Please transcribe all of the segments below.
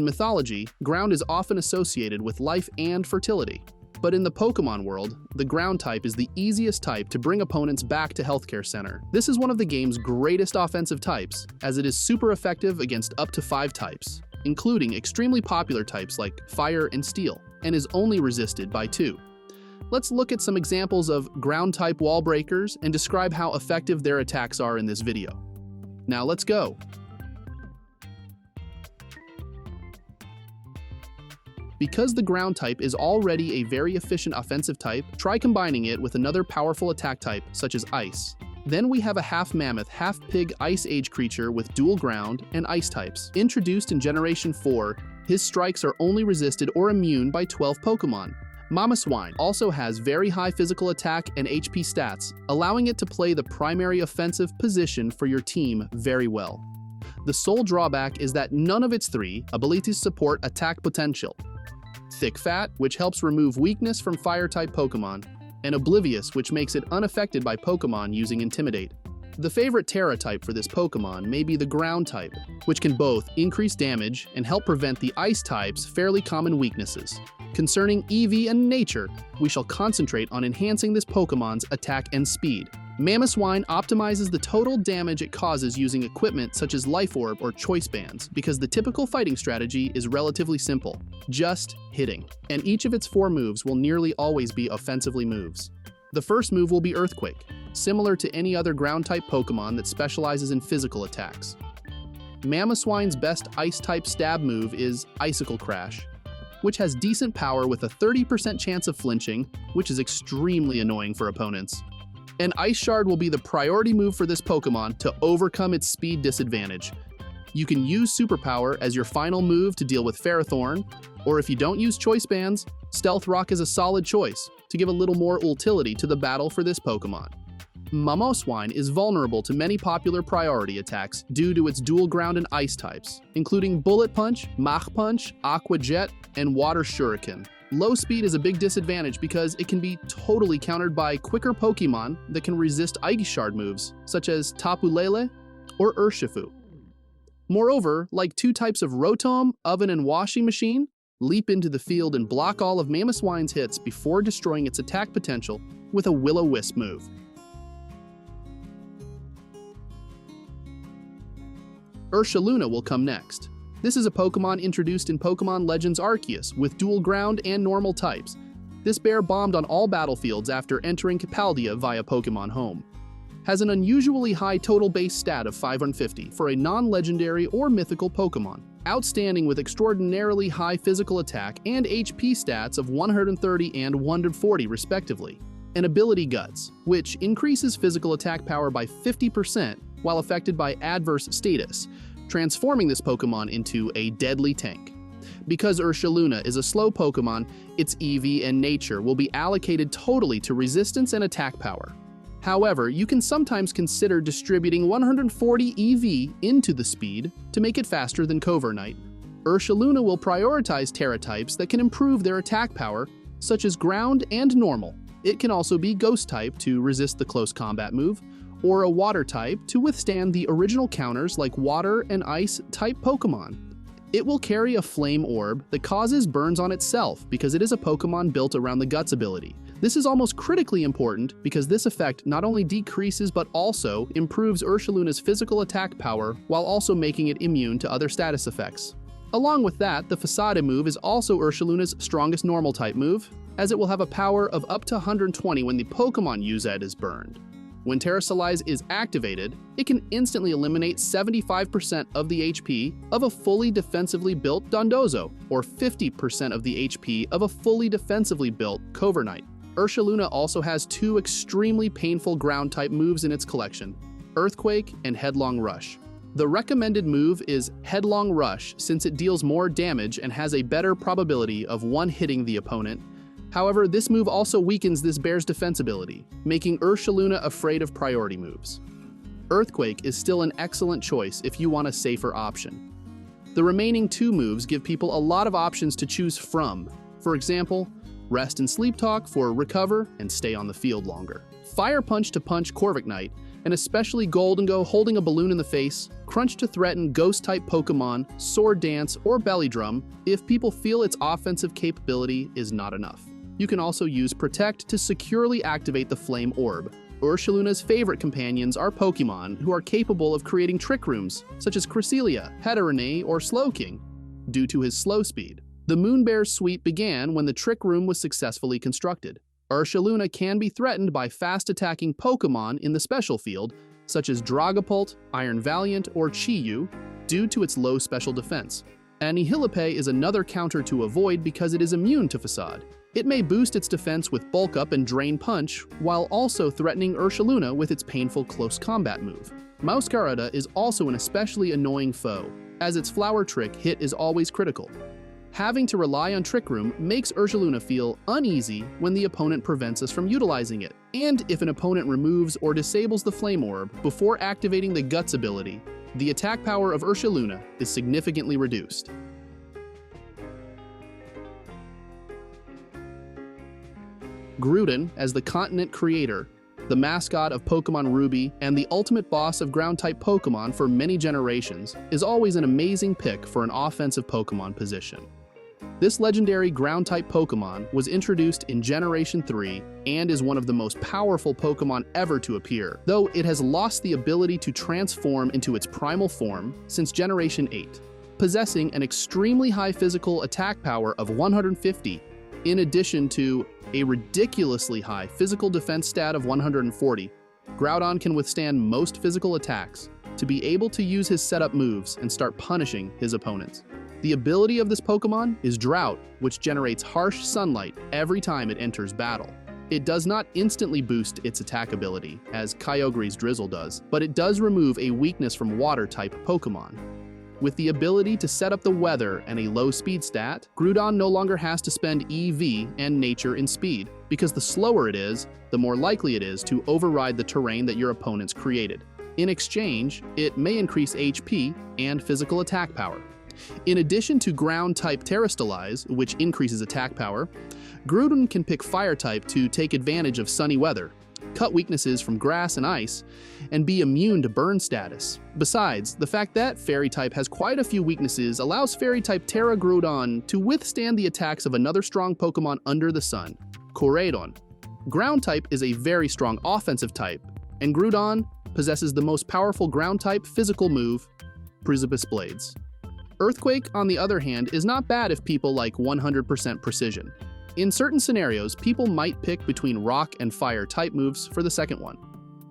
In mythology, ground is often associated with life and fertility. But in the Pokemon world, the ground type is the easiest type to bring opponents back to Healthcare Center. This is one of the game's greatest offensive types, as it is super effective against up to 5 types, including extremely popular types like Fire and Steel, and is only resisted by 2. Let's look at some examples of ground-type wall breakers and describe how effective their attacks are in this video. Now let's go! Because the ground type is already a very efficient offensive type, try combining it with another powerful attack type, such as Ice. Then we have a half-mammoth, half-pig Ice Age creature with dual ground and ice types. Introduced in Generation 4, his strikes are only resisted or immune by 12 Pokemon. Mamoswine also has very high physical attack and HP stats, allowing it to play the primary offensive position for your team very well. The sole drawback is that none of its 3 abilities support attack potential. Thick Fat, which helps remove weakness from Fire-type Pokemon, and Oblivious, which makes it unaffected by Pokemon using Intimidate. The favorite Terra type for this Pokemon may be the Ground type, which can both increase damage and help prevent the Ice type's fairly common weaknesses. Concerning EV and Nature, we shall concentrate on enhancing this Pokemon's attack and speed. Mamoswine optimizes the total damage it causes using equipment such as Life Orb or Choice Bands, because the typical fighting strategy is relatively simple, just hitting. And each of its 4 moves will nearly always be offensively moves. The first move will be Earthquake, similar to any other ground-type Pokemon that specializes in physical attacks. Mamoswine's best Ice-type stab move is Icicle Crash, which has decent power with a 30% chance of flinching, which is extremely annoying for opponents. An Ice Shard will be the priority move for this Pokemon to overcome its speed disadvantage. You can use Superpower as your final move to deal with Ferrothorn, or if you don't use Choice Bands, Stealth Rock is a solid choice to give a little more utility to the battle for this Pokemon. Mamoswine is vulnerable to many popular priority attacks due to its dual ground and ice types, including Bullet Punch, Mach Punch, Aqua Jet, and Water Shuriken. Low speed is a big disadvantage because it can be totally countered by quicker Pokemon that can resist Ice Shard moves, such as Tapu Lele or Urshifu. Moreover, like 2 types of Rotom, Oven, and Washing Machine, leap into the field and block all of Mamoswine's hits before destroying its attack potential with a Will-O-Wisp move. Ursaluna will come next. This is a Pokemon introduced in Pokemon Legends Arceus with dual ground and normal types. This bear bombed on all battlefields after entering Capaldia via Pokemon Home. Has an unusually high total base stat of 550 for a non-legendary or mythical Pokemon. Outstanding with extraordinarily high physical attack and HP stats of 130 and 140 respectively. And Ability Guts, which increases physical attack power by 50% while affected by adverse status, transforming this Pokemon into a deadly tank. Because Ursaluna is a slow Pokemon, its EV and Nature will be allocated totally to resistance and attack power. However, you can sometimes consider distributing 140 EV into the speed to make it faster than Covernite. Ursaluna will prioritize Terra types that can improve their attack power, such as Ground and Normal. It can also be Ghost type to resist the close combat move, or a Water type to withstand the original counters like Water and Ice type Pokemon. It will carry a Flame Orb that causes burns on itself because it is a Pokemon built around the Guts ability. This is almost critically important because this effect not only decreases but also improves Ursaluna's physical attack power while also making it immune to other status effects. Along with that, the Facade move is also Ursaluna's strongest normal type move, as it will have a power of up to 120 when the Pokemon use it is burned. When Terrasilize is activated, it can instantly eliminate 75% of the HP of a fully defensively built Dondozo, or 50% of the HP of a fully defensively built Covernite. Ursaluna also has 2 extremely painful ground-type moves in its collection, Earthquake and Headlong Rush. The recommended move is Headlong Rush since it deals more damage and has a better probability of one-hitting the opponent. However, this move also weakens this bear's defense ability, making Ursaluna afraid of priority moves. Earthquake is still an excellent choice if you want a safer option. The remaining 2 moves give people a lot of options to choose from. For example, Rest and Sleep Talk for recover and stay on the field longer. Fire Punch to punch Corviknight, and especially Goldengo holding a balloon in the face, Crunch to threaten ghost-type Pokémon, Sword Dance, or Belly Drum if people feel its offensive capability is not enough. You can also use Protect to securely activate the Flame Orb. Ursaluna's favorite companions are Pokémon who are capable of creating trick rooms, such as Cresselia, Heterone, or Slowking, due to his slow speed. The Moonbear's sweep began when the trick room was successfully constructed. Ursaluna can be threatened by fast-attacking Pokémon in the special field, such as Dragapult, Iron Valiant, or Chi-Yu, due to its low special defense. Nihilipay is another counter to avoid because it is immune to Facade. It may boost its defense with Bulk Up and Drain Punch, while also threatening Ursaluna with its painful close combat move. Masquerada is also an especially annoying foe, as its Flower Trick hit is always critical. Having to rely on Trick Room makes Ursaluna feel uneasy when the opponent prevents us from utilizing it. And if an opponent removes or disables the Flame Orb before activating the Guts ability, the attack power of Ursaluna is significantly reduced. Groudon, as the continent creator, the mascot of Pokemon Ruby, and the ultimate boss of Ground-type Pokemon for many generations, is always an amazing pick for an offensive Pokemon position. This legendary Ground-type Pokemon was introduced in Generation 3 and is one of the most powerful Pokemon ever to appear, though it has lost the ability to transform into its primal form since Generation 8, possessing an extremely high physical attack power of 150, in addition to a ridiculously high physical defense stat of 140. Groudon can withstand most physical attacks to be able to use his setup moves and start punishing his opponents. The ability of this Pokemon is Drought, which generates harsh sunlight every time it enters battle. It does not instantly boost its attack ability, as Kyogre's Drizzle does, but it does remove a weakness from Water-type Pokemon. With the ability to set up the weather and a low speed stat, Groudon no longer has to spend EV and Nature in speed, because the slower it is, the more likely it is to override the terrain that your opponents created. In exchange, it may increase HP and physical attack power. In addition to Ground-type Terrastalize, which increases attack power, Groudon can pick Fire-type to take advantage of sunny weather, cut weaknesses from grass and ice, and be immune to burn status. Besides, the fact that Fairy-type has quite a few weaknesses allows Fairy-type Terra Groudon to withstand the attacks of another strong Pokemon under the sun, Koraidon. Ground-type is a very strong offensive type, and Groudon possesses the most powerful Ground-type physical move, Precipice Blades. Earthquake, on the other hand, is not bad if people like 100% precision. In certain scenarios, people might pick between rock and fire type moves for the second one.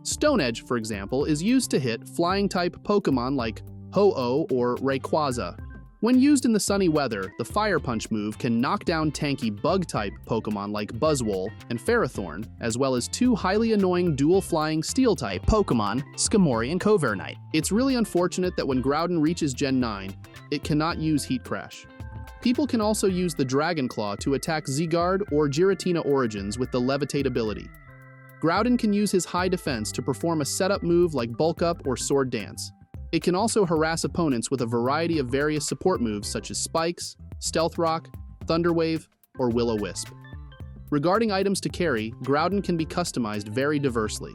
Stone Edge, for example, is used to hit flying type Pokemon like Ho-Oh or Rayquaza. When used in the sunny weather, the Fire Punch move can knock down tanky bug type Pokemon like Buzzwole and Ferrothorn, as well as two highly annoying dual flying steel type Pokemon, Skarmory and Covernite. It's really unfortunate that when Groudon reaches Gen 9, it cannot use Heat Crash. People can also use the Dragon Claw to attack Zygarde or Giratina Origins with the Levitate ability. Groudon can use his high defense to perform a setup move like Bulk Up or Sword Dance. It can also harass opponents with a variety of various support moves such as Spikes, Stealth Rock, Thunder Wave, or Will-O-Wisp. Regarding items to carry, Groudon can be customized very diversely.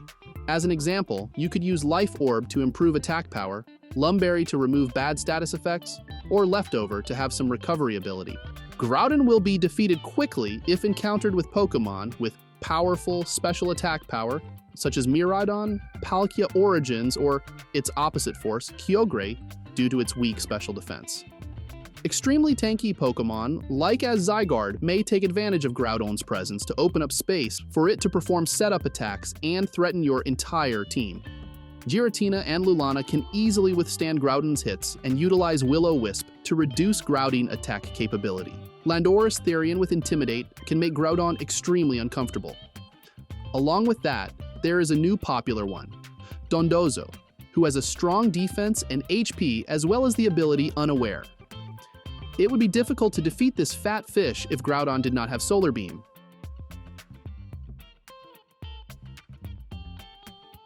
As an example, you could use Life Orb to improve attack power, Lumberry to remove bad status effects, or Leftover to have some recovery ability. Groudon will be defeated quickly if encountered with Pokemon with powerful special attack power, such as Miraidon, Palkia Origins, or its opposite force, Kyogre, due to its weak special defense. Extremely tanky Pokemon, like as Zygarde, may take advantage of Groudon's presence to open up space for it to perform setup attacks and threaten your entire team. Giratina and Lulana can easily withstand Groudon's hits and utilize Will-O-Wisp to reduce Groudon attack capability. Landorus Therian with Intimidate can make Groudon extremely uncomfortable. Along with that, there is a new popular one, Dondozo, who has a strong defense and HP as well as the ability Unaware. It would be difficult to defeat this fat fish if Groudon did not have Solar Beam.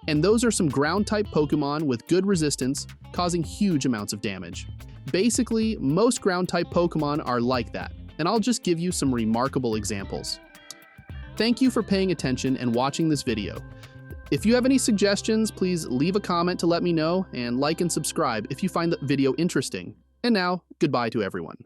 And those are some ground-type Pokemon with good resistance, causing huge amounts of damage. Basically, most ground-type Pokemon are like that, and I'll just give you some remarkable examples. Thank you for paying attention and watching this video. If you have any suggestions, please leave a comment to let me know, and like and subscribe if you find the video interesting. And now, goodbye to everyone.